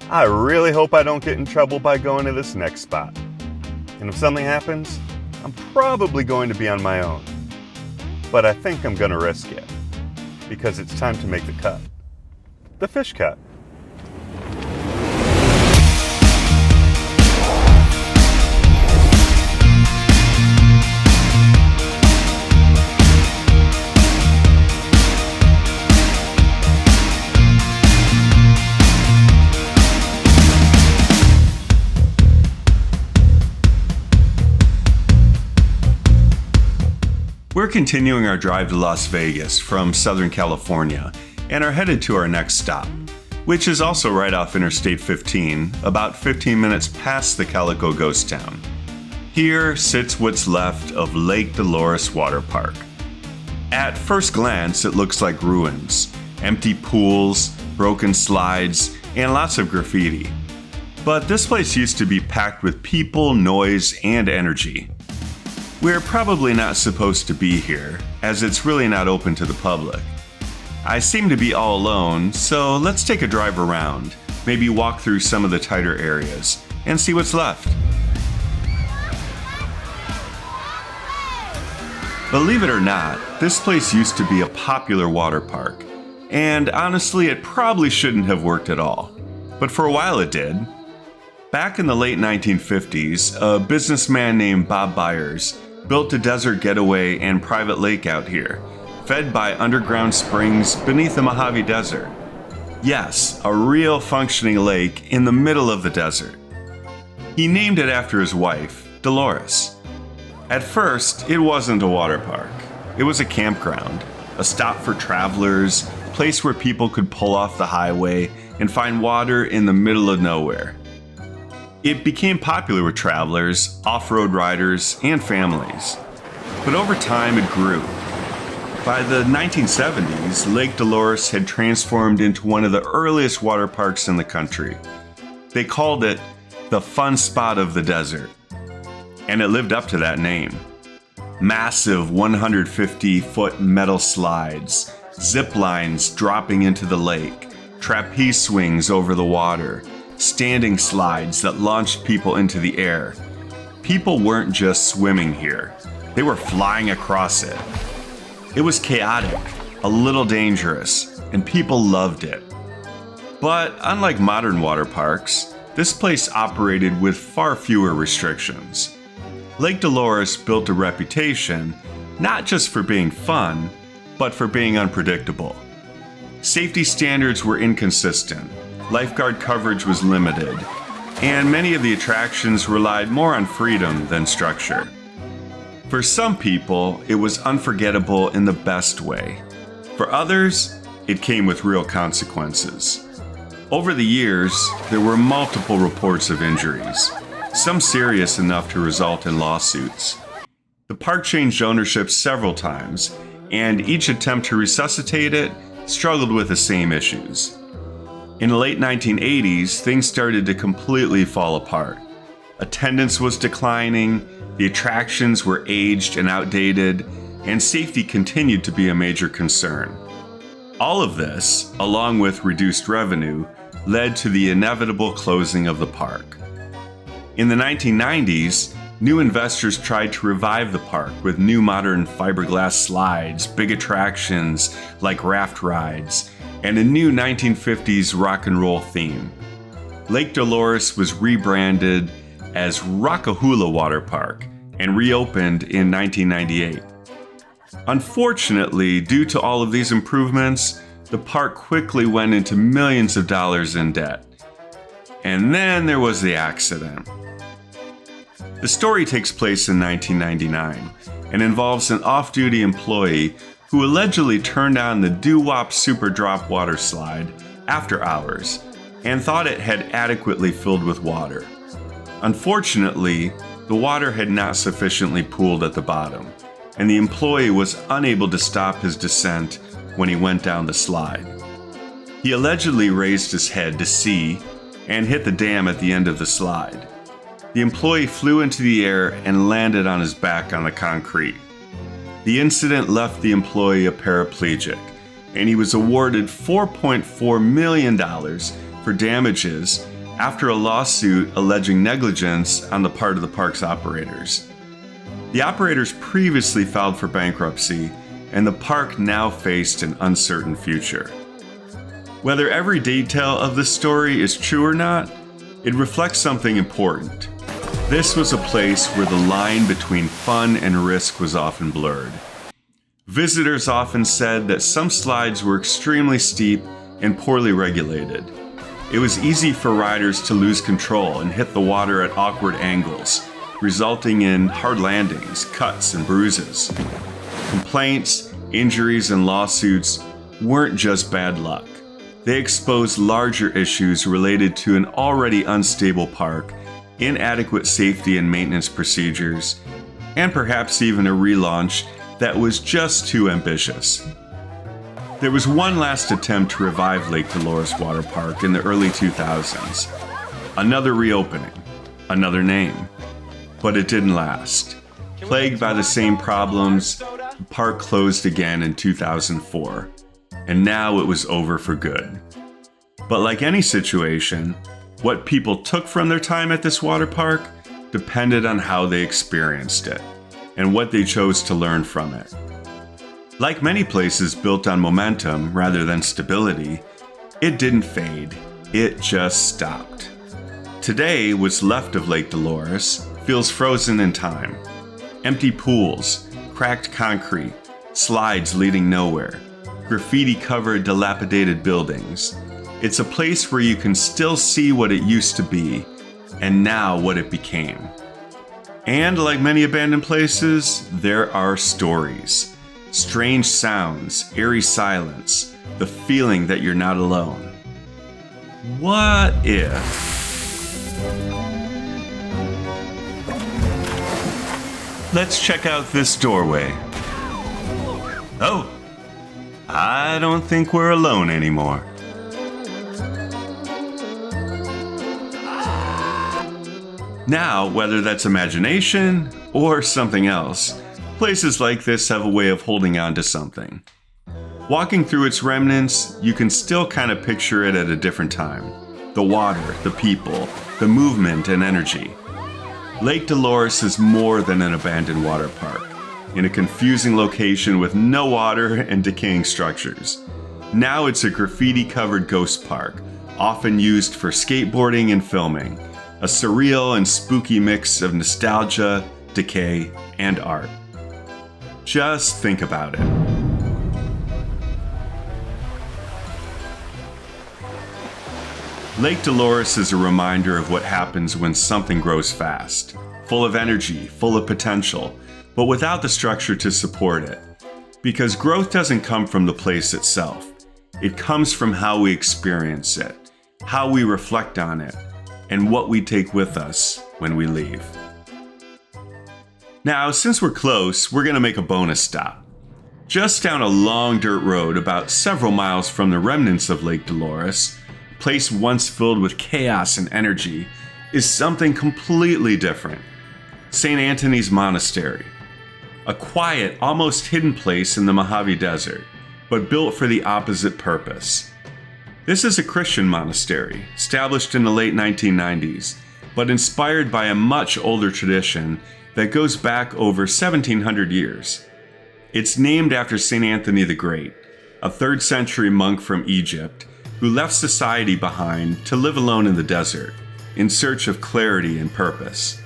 I really hope I don't get in trouble by going to this next spot. And if something happens, I'm probably going to be on my own. But I think I'm going to risk it, because it's time to make the cut. The Fisch Cut. We're continuing our drive to Las Vegas from Southern California and are headed to our next stop, which is also right off Interstate 15, about 15 minutes past the Calico Ghost Town. Here sits what's left of Lake Dolores Water Park. At first glance, it looks like ruins, empty pools, broken slides, and lots of graffiti. But this place used to be packed with people, noise, and energy. We're probably not supposed to be here, as it's really not open to the public. I seem to be all alone, so let's take a drive around, maybe walk through some of the tighter areas, and see what's left. Believe it or not, this place used to be a popular water park, and honestly, it probably shouldn't have worked at all. But for a while it did. Back in the late 1950s, a businessman named Bob Byers built a desert getaway and private lake out here, fed by underground springs beneath the Mojave Desert. Yes, a real functioning lake in the middle of the desert. He named it after his wife, Dolores. At first, it wasn't a water park. It was a campground, a stop for travelers, a place where people could pull off the highway and find water in the middle of nowhere. It became popular with travelers, off-road riders, and families. But over time, it grew. By the 1970s, Lake Dolores had transformed into one of the earliest water parks in the country. They called it the fun spot of the desert, and it lived up to that name. Massive 150-foot metal slides, zip lines dropping into the lake, trapeze swings over the water, standing slides that launched people into the air. People weren't just swimming here, they were flying across it. It was chaotic, a little dangerous, and people loved it. But unlike modern water parks, this place operated with far fewer restrictions. Lake Dolores built a reputation not just for being fun, but for being unpredictable. Safety standards were inconsistent. Lifeguard coverage was limited, and many of the attractions relied more on freedom than structure. For some people, it was unforgettable in the best way. For others, it came with real consequences. Over the years, there were multiple reports of injuries, some serious enough to result in lawsuits. The park changed ownership several times, and each attempt to resuscitate it struggled with the same issues. In the late 1980s, things started to completely fall apart. Attendance was declining, the attractions were aged and outdated, and safety continued to be a major concern. All of this, along with reduced revenue, led to the inevitable closing of the park. In the 1990s, new investors tried to revive the park with new modern fiberglass slides, big attractions like raft rides, and a new 1950s rock and roll theme. Lake Dolores was rebranded as Rockahula Water Park and reopened in 1998. Unfortunately, due to all of these improvements, the park quickly went into millions of dollars in debt. And then there was the accident. The story takes place in 1999 and involves an off-duty employee who allegedly turned on the doo-wop super drop water slide after hours and thought it had adequately filled with water. Unfortunately, the water had not sufficiently pooled at the bottom, and the employee was unable to stop his descent when he went down the slide. He allegedly raised his head to see and hit the dam at the end of the slide. The employee flew into the air and landed on his back on the concrete. The incident left the employee a paraplegic, and he was awarded $4.4 million for damages after a lawsuit alleging negligence on the part of the park's operators. The operators previously filed for bankruptcy, and the park now faced an uncertain future. Whether every detail of this story is true or not, it reflects something important. This was a place where the line between fun and risk was often blurred. Visitors often said that some slides were extremely steep and poorly regulated. It was easy for riders to lose control and hit the water at awkward angles, resulting in hard landings, cuts, and bruises. Complaints, injuries, and lawsuits weren't just bad luck. They exposed larger issues related to an already unstable park, inadequate safety and maintenance procedures, and perhaps even a relaunch that was just too ambitious. There was one last attempt to revive Lake Dolores Water Park in the early 2000s. Another reopening, another name. But it didn't last. Plagued by the same problems, the park closed again in 2004, and now it was over for good. But like any situation, what people took from their time at this water park depended on how they experienced it and what they chose to learn from it. Like many places built on momentum rather than stability, it didn't fade, it just stopped. Today, what's left of Lake Dolores feels frozen in time. Empty pools, cracked concrete, slides leading nowhere, graffiti-covered dilapidated buildings. It's a place where you can still see what it used to be, and now what it became. And like many abandoned places, there are stories. Strange sounds, eerie silence, the feeling that you're not alone. What if... Let's check out this doorway. Oh, I don't think we're alone anymore. Now, whether that's imagination or something else, places like this have a way of holding on to something. Walking through its remnants, you can still kind of picture it at a different time. The water, the people, the movement and energy. Lake Dolores is more than an abandoned water park, in a confusing location with no water and decaying structures. Now it's a graffiti-covered ghost park, often used for skateboarding and filming, a surreal and spooky mix of nostalgia, decay, and art. Just think about it. Lake Dolores is a reminder of what happens when something grows fast, full of energy, full of potential, but without the structure to support it. Because growth doesn't come from the place itself. It comes from how we experience it, how we reflect on it, and what we take with us when we leave. Now, since we're close, we're going to make a bonus stop. Just down a long dirt road about several miles from the remnants of Lake Dolores, a place once filled with chaos and energy, is something completely different. St. Anthony's Monastery. A quiet, almost hidden place in the Mojave Desert, but built for the opposite purpose. This is a Christian monastery, established in the late 1990s, but inspired by a much older tradition that goes back over 1,700 years. It's named after St. Anthony the Great, a 3rd century monk from Egypt who left society behind to live alone in the desert, in search of clarity and purpose.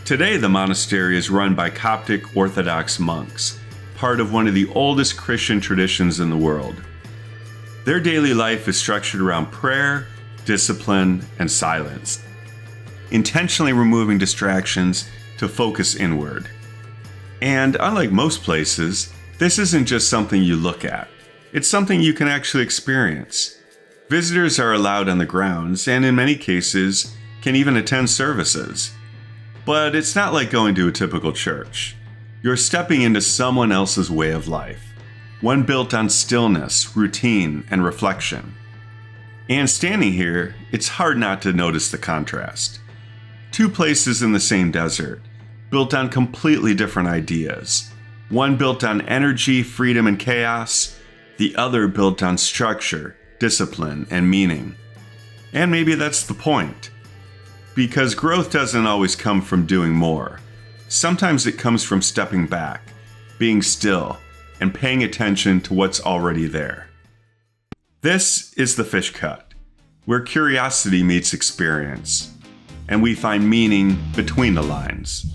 Today, the monastery is run by Coptic Orthodox monks, part of one of the oldest Christian traditions in the world. Their daily life is structured around prayer, discipline, and silence, intentionally removing distractions to focus inward. And unlike most places, this isn't just something you look at. It's something you can actually experience. Visitors are allowed on the grounds, and in many cases, can even attend services. But it's not like going to a typical church. You're stepping into someone else's way of life, one built on stillness, routine, and reflection. And standing here, it's hard not to notice the contrast. Two places in the same desert, built on completely different ideas. One built on energy, freedom, and chaos, the other built on structure, discipline, and meaning. And maybe that's the point. Because growth doesn't always come from doing more. Sometimes it comes from stepping back, being still, and paying attention to what's already there. This is the Fisch Cut, where curiosity meets experience, and we find meaning between the lines.